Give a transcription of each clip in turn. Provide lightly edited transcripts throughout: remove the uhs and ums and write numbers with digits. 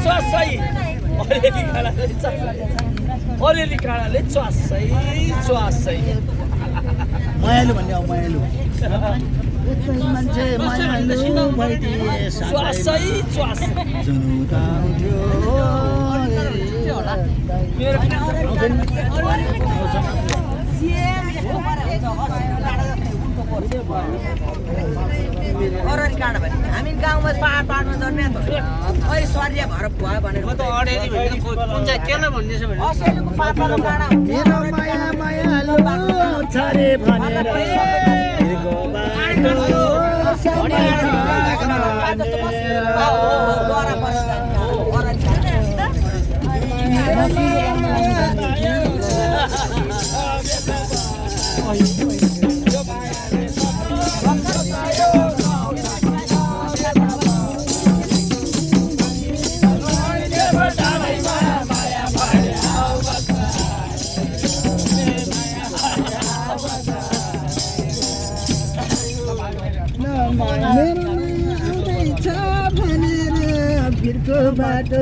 च्वासै अलिअलि काँडाले च्वासै च्वासै मायालु भन्ने हो मायालु मान्छे मायालु भइदिए च्वासै च्वासै अररी काँडा भने हामी गाउँमा पाहाडमा जन्मिया त अहिले सर्य भएर भयो भनेर म त अडेरी भन्ने कुन चाहिँ केलाई भन्दैछ भने असैलको पातलो काँडा हुन्छ मेरो माया मायालु छरे भनेर हिँडेको बाटो डरा बस्दा अररी भिरको बाटो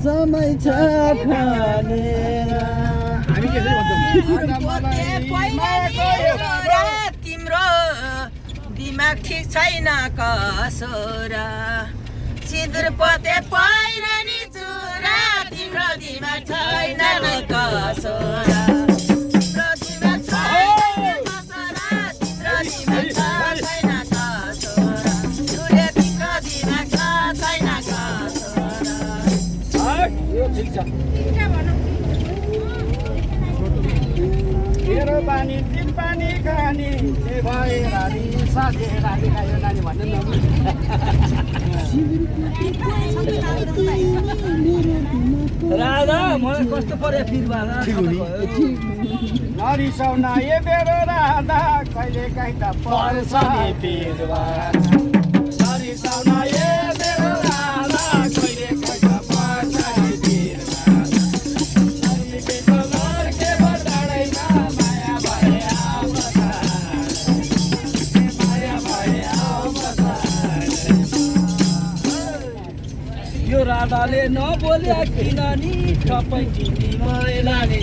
समय छ खानेर हामी के तिम्रो दिमाग ठिक छैन कसोरा सिन्दुर पोते पहिरनी चुरा तिम्रो दिमाग छैन नै कसोरा तिम्रो दिमाग छैन कसोरा तिम्रो दिमाग छैन कसोरा चुरे तिम्रो दिमाग छैन कसोरा यो ठिक छ मेरो पानी तिन पानी खानी भए रानी साथी रानी खायो नानी भन्नु राधा मलाई कस्तो पर्यो फिरमा नरिसाउन ए मेरो राधा कहिले काहीँ त पर्छ नि बिरुवा नरिसाउन ए मेरो राधा कहिले काहीँ त पर्छ नि यो राधाले नबोल्या किन नि ठप्पै किनी मलाई लाने